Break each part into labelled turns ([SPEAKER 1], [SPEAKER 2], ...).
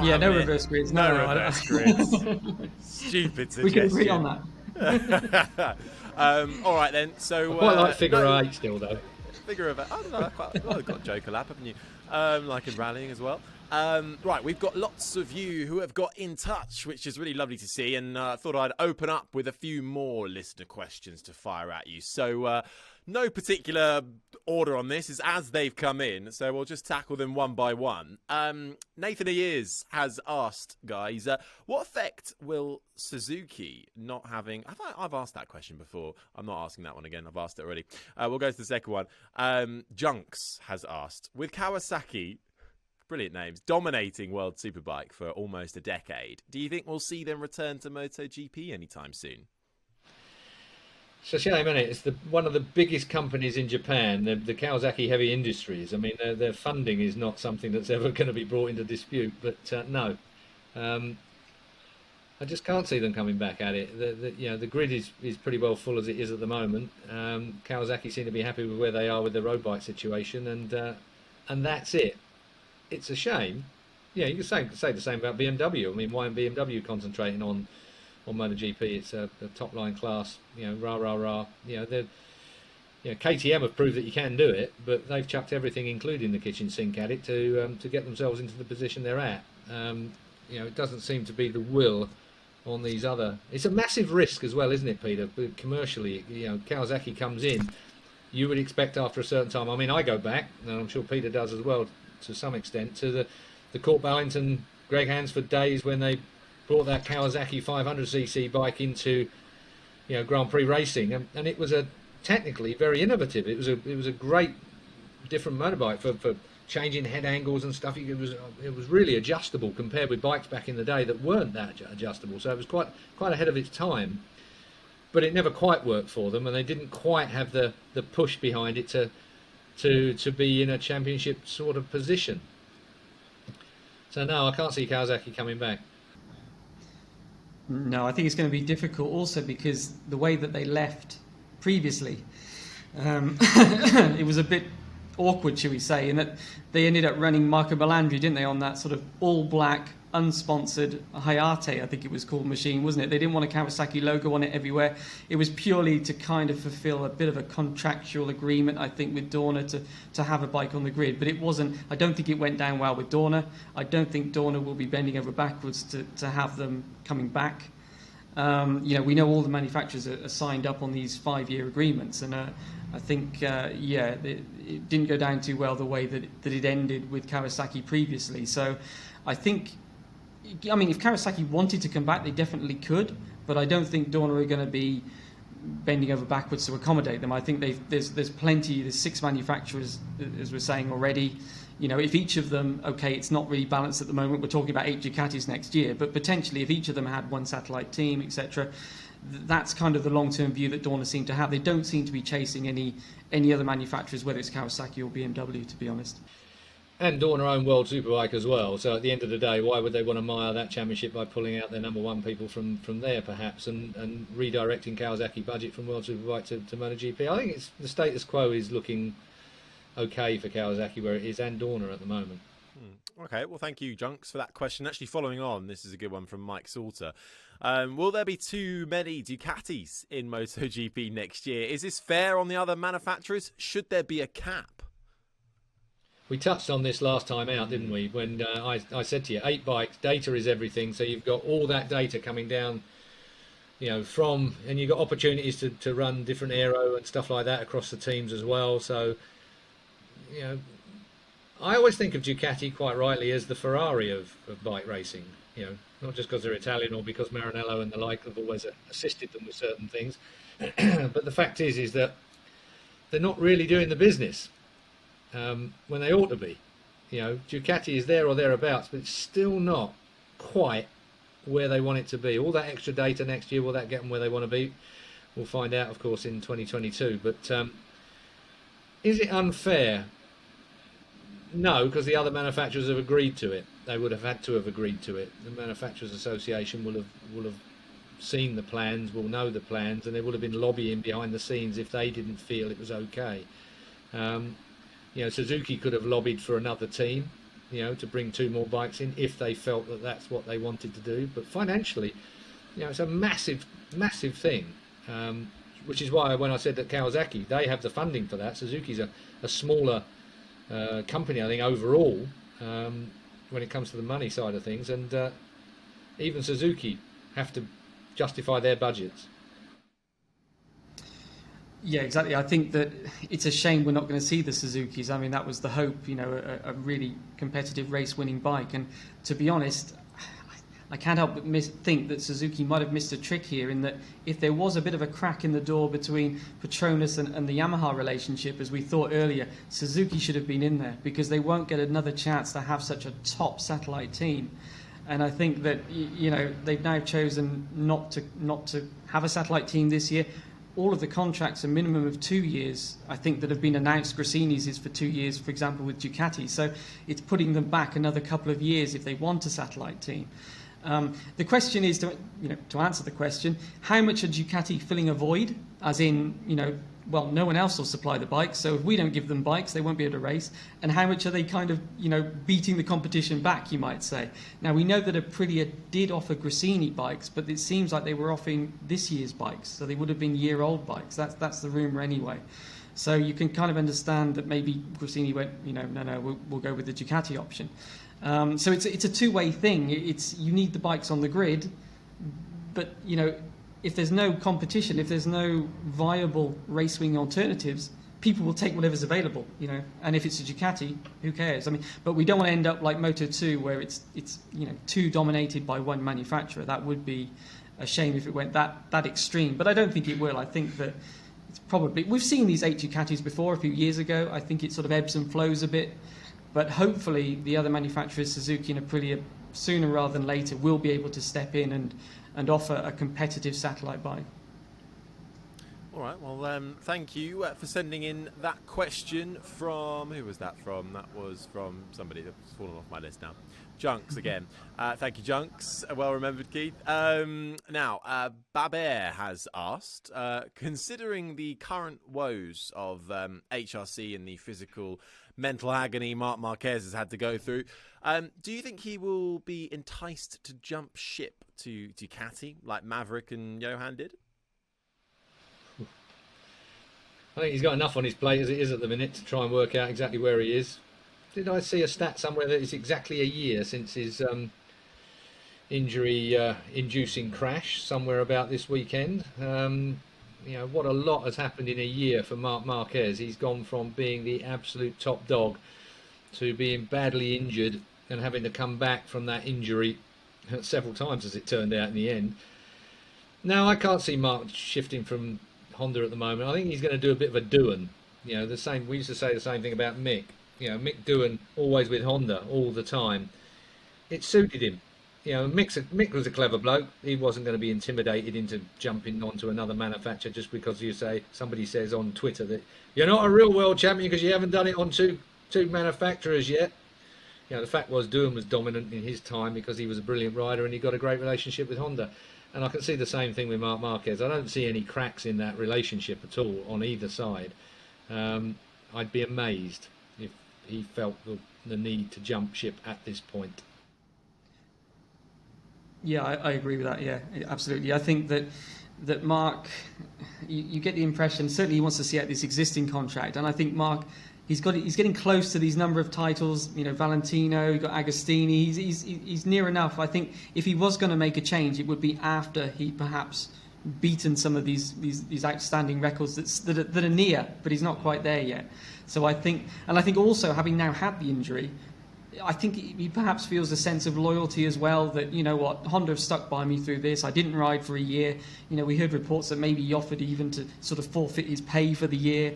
[SPEAKER 1] Yeah, no reverse grids.
[SPEAKER 2] No reverse grids. Stupid suggestion.
[SPEAKER 1] We can agree on that.
[SPEAKER 2] All right then. So
[SPEAKER 3] I quite like figure 8 still, though.
[SPEAKER 2] Figure of 8. I don't know. I've got a Joker lap, haven't you? Like in rallying as well. Right, we've got lots of you who have got in touch, which is really lovely to see. And I thought I'd open up with a few more listener questions to fire at you. So no particular order on this, is as they've come in. So we'll just tackle them one by one. Nathan Ayers has asked, guys, what effect will Suzuki not having... I've asked that question before. I'm not asking that one again. I've asked it already. We'll go to the second one. Junks has asked, with Kawasaki... Brilliant names. Dominating World Superbike for almost a decade. Do you think we'll see them return to MotoGP anytime soon?
[SPEAKER 3] It's a shame, isn't it? It's one of the biggest companies in Japan, the Kawasaki Heavy Industries. I mean, their funding is not something that's ever going to be brought into dispute. But no, I just can't see them coming back at it. The grid is pretty well full as it is at the moment. Kawasaki seem to be happy with where they are with the road bike situation, and that's it. It's a shame. Yeah, you can say the same about BMW. I mean, why isn't BMW concentrating on MotoGP? It's a top line class. Rah. KTM have proved that you can do it, but they've chucked everything, including the kitchen sink, at it to get themselves into the position they're at. It doesn't seem to be the will on these other. It's a massive risk as well, isn't it, Peter? Commercially, Kawasaki comes in. You would expect after a certain time. I mean, I go back, and I'm sure Peter does as well, to some extent, to the Court Ballington, Greg Hansford days when they brought that Kawasaki 500cc bike into Grand Prix racing, and it was technically very innovative. It was a great different motorbike for changing head angles and stuff. It was really adjustable compared with bikes back in the day that weren't that adjustable. So it was quite ahead of its time, but it never quite worked for them, and they didn't quite have the push behind it to be in a championship sort of position. So no, I can't see Kawasaki coming back.
[SPEAKER 1] No, I think it's going to be difficult also because the way that they left previously, it was a bit awkward, shall we say, in that they ended up running Marco Melandri, didn't they, on that sort of all-black, unsponsored Hayate, I think it was called, machine, wasn't it? They didn't want a Kawasaki logo on it everywhere. It was purely to kind of fulfill a bit of a contractual agreement, I think, with Dorna to have a bike on the grid. But it wasn't, I don't think it went down well with Dorna. I don't think Dorna will be bending over backwards to have them coming back. We know all the manufacturers are signed up on these 5-year agreements, and I think, it didn't go down too well the way that it ended with Kawasaki previously. So I think, if Kawasaki wanted to come back, they definitely could, but I don't think Dorna are going to be bending over backwards to accommodate them. I think there's 6 manufacturers, as we're saying already. If each of them, it's not really balanced at the moment. We're talking about 8 Ducatis next year, but potentially if each of them had one satellite team, etc., that's kind of the long-term view that Dorna seem to have. They don't seem to be chasing any other manufacturers, whether it's Kawasaki or BMW, to be honest.
[SPEAKER 3] And Dorna own World Superbike as well. So at the end of the day, why would they want to mire that championship by pulling out their number one people from there, perhaps, and redirecting Kawasaki budget from World Superbike to MotoGP? I think the status quo is looking okay for Kawasaki where it is, and Dorna at the moment.
[SPEAKER 2] Okay, well, thank you, Junks, for that question. Actually, following on, this is a good one from Mike Salter. Will there be too many Ducatis in MotoGP next year? Is this fair on the other manufacturers? Should there be a cap?
[SPEAKER 3] We touched on this last time out, didn't we? When I said to you, 8 bikes, data is everything. So you've got all that data coming down, and you've got opportunities to run different aero and stuff like that across the teams as well. So, I always think of Ducati quite rightly as the Ferrari of bike racing. Not just because they're Italian or because Maranello and the like have always assisted them with certain things, but the fact is that they're not really doing the business when they ought to be. Ducati is there or thereabouts, but it's still not quite where they want it to be. All that extra data next year, will that get them where they want to be? We'll find out, of course, in 2022. But is it unfair? No, because the other manufacturers have agreed to it. They would have had to have agreed to it. The Manufacturers Association will have seen the plans, will know the plans, and they would have been lobbying behind the scenes if they didn't feel it was okay. Suzuki could have lobbied for another team, to bring 2 more bikes in if they felt that that's what they wanted to do. But financially, it's a massive, massive thing, which is why when I said that Kawasaki, they have the funding for that. Suzuki's a smaller company, I think, overall, when it comes to the money side of things, and even Suzuki have to justify their budgets.
[SPEAKER 1] Yeah, exactly. I think that it's a shame we're not going to see the Suzukis. I mean, that was the hope, a really competitive race-winning bike. And to be honest, I can't help but think that Suzuki might have missed a trick here, in that if there was a bit of a crack in the door between Petronas and the Yamaha relationship, as we thought earlier, Suzuki should have been in there, because they won't get another chance to have such a top satellite team. And I think that, they've now chosen not to have a satellite team this year. All of the contracts are minimum of 2 years, I think, that have been announced. Grassini's is for 2 years, for example, with Ducati. So it's putting them back another couple of years if they want a satellite team. The question is, to answer the question, how much are Ducati filling a void? As in, no one else will supply the bikes, so if we don't give them bikes, they won't be able to race. And how much are they kind of, beating the competition back, you might say? Now, we know that Aprilia did offer Grassini bikes, but it seems like they were offering this year's bikes, so they would have been year-old bikes. That's the rumour anyway. So you can kind of understand that maybe Grassini went, no, we'll go with the Ducati option. So it's a two-way thing. You need the bikes on the grid, but, if there's no competition, if there's no viable racing alternatives, people will take whatever's available, And if it's a Ducati, who cares? I mean, but we don't want to end up like Moto2, where it's too dominated by one manufacturer. That would be a shame if it went that extreme. But I don't think it will. I think that it's probably, we've seen these 8 Ducatis before a few years ago. I think it sort of ebbs and flows a bit. But hopefully the other manufacturers, Suzuki and Aprilia, sooner rather than later, will be able to step in and offer a competitive satellite bike.
[SPEAKER 2] All right, well, thank you for sending in that question from... Who was that from? That was from somebody that's fallen off my list now. Junks again. Thank you, Junks. Well remembered, Keith. Now, Baber has asked, considering the current woes of HRC and the physical mental agony Marc Marquez has had to go through, do you think he will be enticed to jump ship to Ducati like Maverick and Johan did?
[SPEAKER 3] I think he's got enough on his plate as it is at the minute to try and work out exactly where he is. Did I see a stat somewhere that it's exactly a year since his injury-inducing crash somewhere about this weekend? What a lot has happened in a year for Marc Marquez. He's gone from being the absolute top dog to being badly injured and having to come back from that injury several times, as it turned out in the end. Now, I can't see Marc shifting from Honda at the moment. I think he's going to do a bit of a doing. The same. We used to say the same thing about Mick. Mick doing always with Honda all the time. It suited him. Mick was a clever bloke. He wasn't going to be intimidated into jumping onto another manufacturer just because somebody says on Twitter that you're not a real world champion because you haven't done it on two manufacturers yet. The fact was Doohan was dominant in his time because he was a brilliant rider and he got a great relationship with Honda. And I can see the same thing with Marc Marquez. I don't see any cracks in that relationship at all on either side. I'd be amazed if he felt the need to jump ship at this point. Yeah,
[SPEAKER 1] I agree with that. Yeah, absolutely. I think that Marc, you get the impression certainly he wants to see out this existing contract, and I think Marc, he's getting close to these number of titles. Valentino, you got Agostini. He's near enough. I think if he was going to make a change, it would be after he perhaps beaten some of these outstanding records that are near, but he's not quite there yet. So I think also having now had the injury, I think he perhaps feels a sense of loyalty as well, that, Honda have stuck by me through this. I didn't ride for a year. We heard reports that maybe he offered even to sort of forfeit his pay for the year.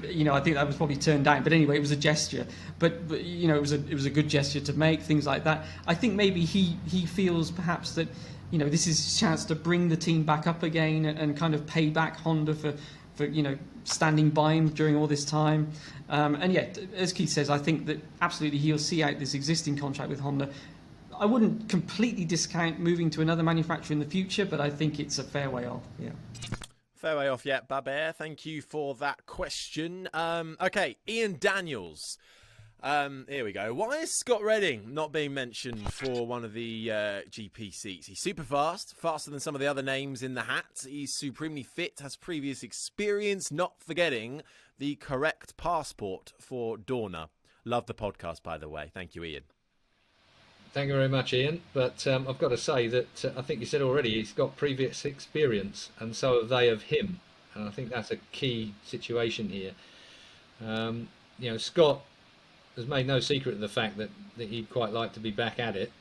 [SPEAKER 1] I think that was probably turned down. But anyway, it was a gesture. But it was a good gesture to make, things like that. I think maybe he feels perhaps that, this is a chance to bring the team back up again and kind of pay back Honda for standing by him during all this time. And yet, as Keith says, I think that absolutely he'll see out this existing contract with Honda. I wouldn't completely discount moving to another manufacturer in the future, but I think it's a fair way off. Yeah.
[SPEAKER 2] Fair way off, yeah, Baber. Thank you for that question. Okay, Ian Daniels. Here we go. Why is Scott Redding not being mentioned for one of the GP seats? He's super fast, faster than some of the other names in the hat. He's supremely fit, has previous experience, not forgetting the correct passport for Dorna. Love the podcast, by the way. Thank you, Ian.
[SPEAKER 3] Thank you very much, Ian. But I've got to say that I think you said already he's got previous experience, and so have they of him. And I think that's a key situation here. Scott has made no secret of the fact that he'd quite like to be back at it.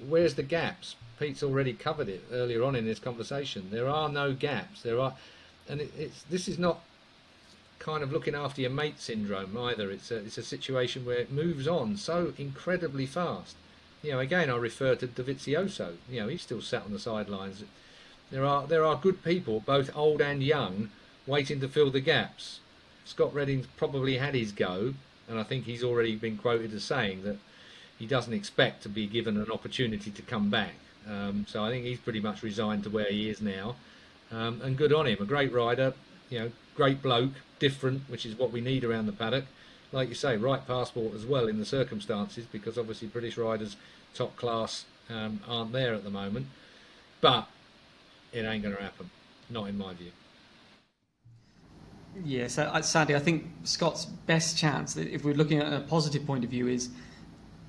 [SPEAKER 3] Where's the gaps? Pete's already covered it earlier on in this conversation. There are no gaps. This is not kind of looking after your mate syndrome either. It's a situation where it moves on so incredibly fast. Again, I refer to Dovizioso. He's still sat on the sidelines. There are good people, both old and young, waiting to fill the gaps. Scott Redding's probably had his go, and I think he's already been quoted as saying that he doesn't expect to be given an opportunity to come back. So I think he's pretty much resigned to where he is now. And good on him, a great rider, great bloke, different, which is what we need around the paddock. Like you say, right passport as well in the circumstances, because obviously British riders, top class, aren't there at the moment. But it ain't going to happen, not in my view.
[SPEAKER 1] Yeah, so sadly, I think Scott's best chance, if we're looking at a positive point of view, is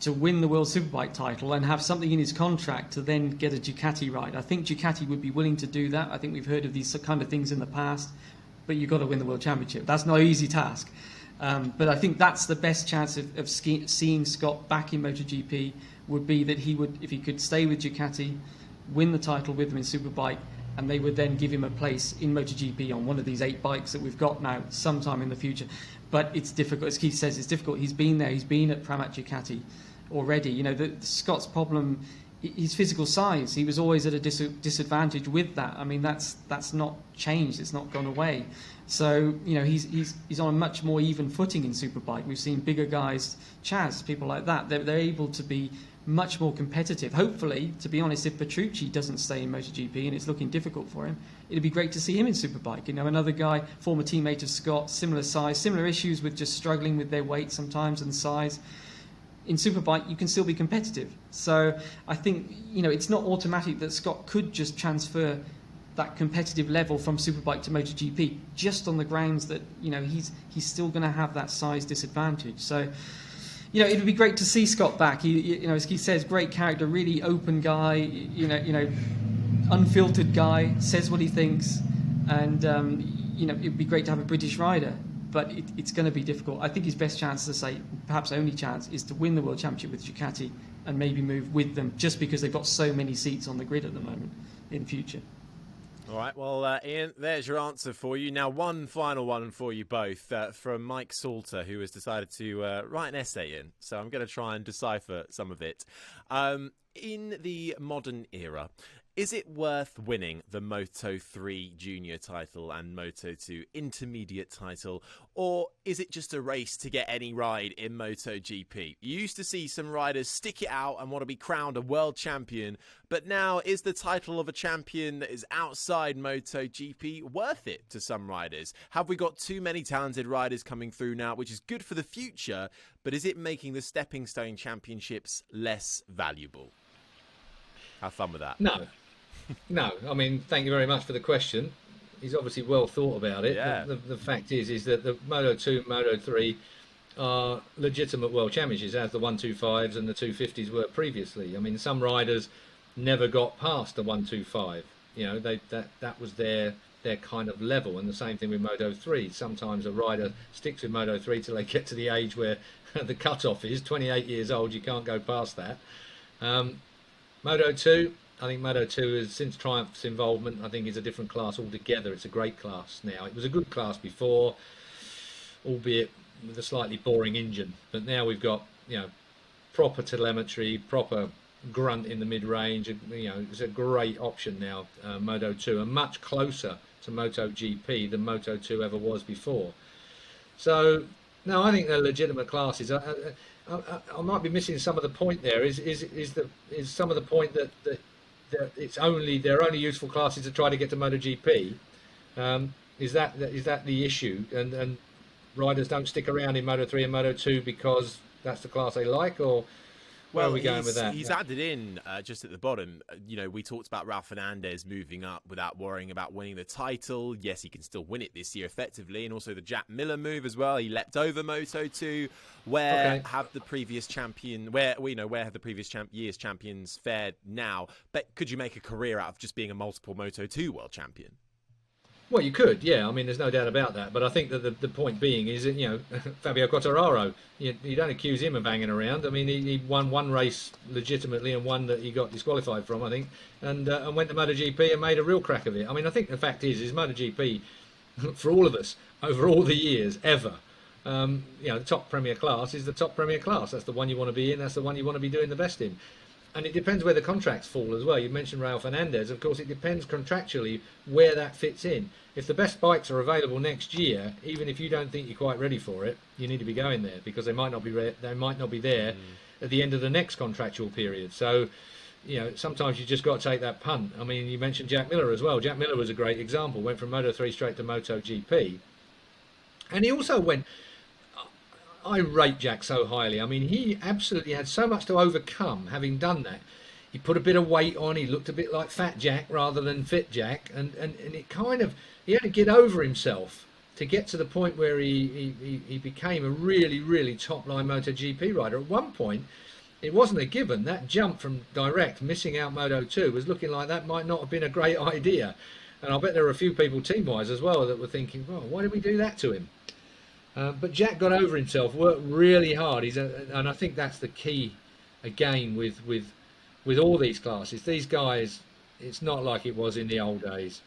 [SPEAKER 1] to win the World Superbike title and have something in his contract to then get a Ducati ride. I think Ducati would be willing to do that. I think we've heard of these kind of things in the past, but you've got to win the World Championship. That's not an easy task. But I think that's the best chance of seeing Scott back in MotoGP would be that he would, if he could stay with Ducati, win the title with them in Superbike, and they would then give him a place in MotoGP on one of these 8 bikes that we've got now sometime in the future. But it's difficult, as Keith says, it's difficult. He's been there, he's been at Pramac Ducati already. Scott's problem, his physical size, he was always at a disadvantage with that. I mean, that's not changed, it's not gone away. So, he's on a much more even footing in Superbike. We've seen bigger guys, Chaz, people like that, they're able to be much more competitive. Hopefully, to be honest, if Petrucci doesn't stay in MotoGP and it's looking difficult for him, it'd be great to see him in Superbike. Another guy, former teammate of Scott, similar size, similar issues with just struggling with their weight sometimes and size. In Superbike, you can still be competitive. So I think, it's not automatic that Scott could just transfer that competitive level from Superbike to MotoGP just on the grounds that, he's still going to have that size disadvantage. So, it would be great to see Scott back. He, as Keith says, great character, really open guy, unfiltered guy, says what he thinks, and it'd be great to have a British rider. But it's going to be difficult. I think his best chance, to say, perhaps only chance, is to win the World Championship with Ducati and maybe move with them, just because they've got so many seats on the grid at the moment in future.
[SPEAKER 2] All right, well, Ian, there's your answer for you. Now, one final one for you both from Mike Salter, who has decided to write an essay in. So I'm going to try and decipher some of it. In the modern era, is it worth winning the Moto3 junior title and Moto2 intermediate title, or is it just a race to get any ride in MotoGP? You used to see some riders stick it out and want to be crowned a world champion, but now is the title of a champion that is outside MotoGP worth it to some riders? Have we got too many talented riders coming through now, which is good for the future, but is it making the stepping stone championships less valuable? Have fun with that.
[SPEAKER 3] No, I mean, thank you very much for the question. He's obviously well thought about it.
[SPEAKER 2] Yeah.
[SPEAKER 3] The fact is that the Moto2, Moto3 are legitimate world championships, as the 125s and the 250s were previously. I mean, some riders never got past the 125. That was their kind of level, and the same thing with Moto3. Sometimes a rider sticks with Moto3 till they get to the age where the cut-off is 28 years old. You can't go past that. Moto2. I think Moto2 is, since Triumph's involvement, I think is a different class altogether. It's a great class now. It was a good class before, albeit with a slightly boring engine. But now we've got, proper telemetry, proper grunt in the mid-range. It's a great option now, Moto2, and much closer to MotoGP than Moto2 ever was before. So, no, I think they're legitimate classes. I might be missing some of the point there. Is some of the point that they're only useful classes to try to get to MotoGP? Is that the issue? And riders don't stick around in Moto3 and Moto2 because that's the class they like, or where are we going with that?
[SPEAKER 2] He's added in just at the bottom. We talked about Ralph Fernandez moving up without worrying about winning the title. Yes, he can still win it this year effectively, and also the Jack Miller move as well. He leapt over Moto2. Where have the previous year's champions fared now? But could you make a career out of just being a multiple Moto2 world champion?
[SPEAKER 3] Well, you could, yeah. I mean, there's no doubt about that. But I think that the point being is that, Fabio Quartararo, you don't accuse him of hanging around. I mean, he won one race legitimately and one that he got disqualified from, I think, and went to MotoGP and made a real crack of it. I mean, I think the fact is MotoGP, for all of us, over all the years, ever, the top Premier class is the top Premier class. That's the one you want to be in. That's the one you want to be doing the best in. And it depends where the contracts fall as well. You mentioned Raul Fernandez. Of course, it depends contractually where that fits in. If the best bikes are available next year, even if you don't think you're quite ready for it, you need to be going there because they might not be there at the end of the next contractual period. So, sometimes you just got to take that punt. I mean, you mentioned Jack Miller as well. Jack Miller was a great example. Went from Moto3 straight to MotoGP. And he also went... I rate Jack so highly. I mean, he absolutely had so much to overcome having done that. He put a bit of weight on. He looked a bit like Fat Jack rather than Fit Jack. And it kind of... He had to get over himself to get to the point where he became a really, really top-line MotoGP rider. At one point, it wasn't a given. That jump from direct, missing out Moto2, was looking like that might not have been a great idea. And I bet there were a few people team-wise as well that were thinking, well, why did we do that to him? But Jack got over himself, worked really hard. And I think that's the key, again, with all these classes. These guys, it's not like it was in the old days.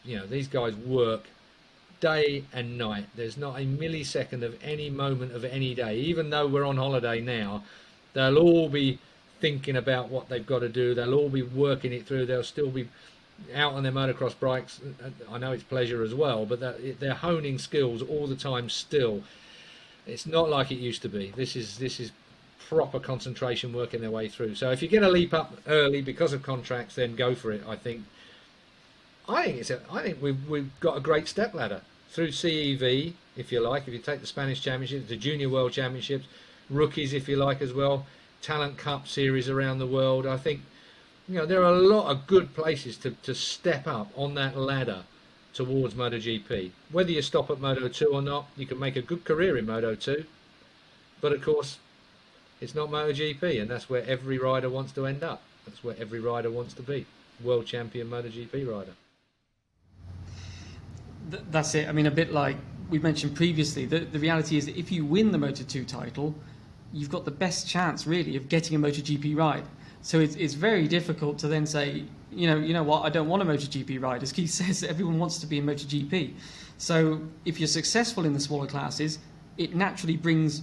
[SPEAKER 3] These guys work day and night. There's not a millisecond of any moment of any day. Even though we're on holiday now, they'll all be thinking about what they've got to do. They'll all be working it through. They'll still be out on their motocross bikes. I know it's pleasure as well, but they're honing skills all the time still. It's not like it used to be. This is proper concentration working their way through. So if you get a leap up early because of contracts, then go for it. I think we've got a great step ladder through CEV, if you like. If you take the Spanish Championships, the Junior World Championships, rookies, if you like, as well, Talent Cup series around the world. I think there are a lot of good places to step up on that ladder towards MotoGP. Whether you stop at Moto2 or not, you can make a good career in Moto2. But of course, it's not MotoGP, and that's where every rider wants to end up. That's where every rider wants to be. World champion MotoGP rider.
[SPEAKER 1] That's it. I mean, a bit like we mentioned previously, the reality is that if you win the Moto2 title, you've got the best chance, really, of getting a MotoGP ride. So it's very difficult to then say, you know what, I don't want a MotoGP ride. As Keith says, everyone wants to be in MotoGP. So if you're successful in the smaller classes, it naturally brings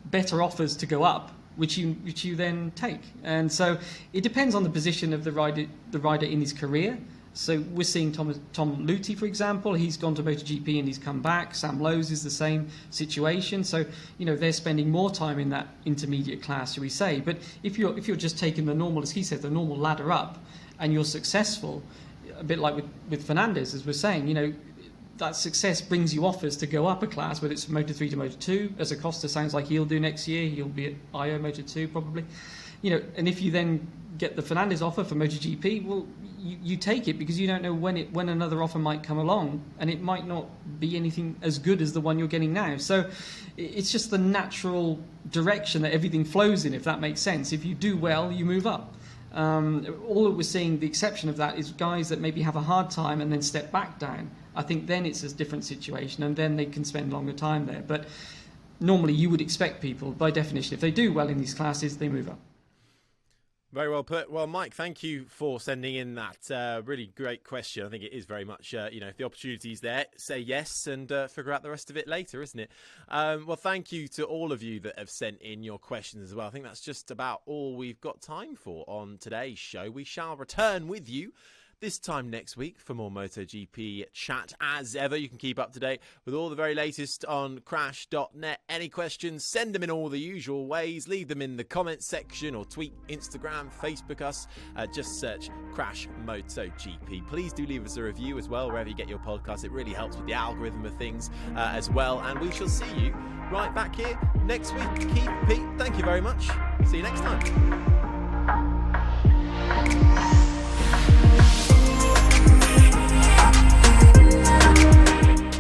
[SPEAKER 1] better offers to go up, which you then take. And so it depends on the position of the rider in his career. So we're seeing Tom Luthi, for example. He's gone to MotoGP and he's come back. Sam Lowes is the same situation. So they're spending more time in that intermediate class, shall we say? But if you're just taking the normal, as he said, the normal ladder up, and you're successful, a bit like with Fernandez, as we're saying, that success brings you offers to go up a class, whether it's from Moto3 to Moto2, as Acosta sounds like he'll do next year. He'll be at IO Moto2 probably. And if you then get the Fernandez offer for MotoGP, well, you take it because you don't know when another offer might come along, and it might not be anything as good as the one you're getting now. So it's just the natural direction that everything flows in, if that makes sense. If you do well, you move up. All that we're seeing, the exception of that, is guys that maybe have a hard time and then step back down. I think then it's a different situation, and then they can spend longer time there. But normally you would expect people, by definition, if they do well in these classes, they move up.
[SPEAKER 2] Very well put. Well, Mike, thank you for sending in that really great question. I think it is very much, if the opportunity's there, say yes and figure out the rest of it later, isn't it? Well, thank you to all of you that have sent in your questions as well. I think that's just about all we've got time for on today's show. We shall return with you this time next week for more MotoGP chat. As ever, you can keep up to date with all the very latest on crash.net. Any questions, send them in all the usual ways. Leave them in the comments section or tweet, Instagram, Facebook us. Just search Crash MotoGP. Please do leave us a review as well wherever you get your podcast. It really helps with the algorithm of things as well. And we shall see you right back here next week. Keith, Pete, thank you very much. See you next time.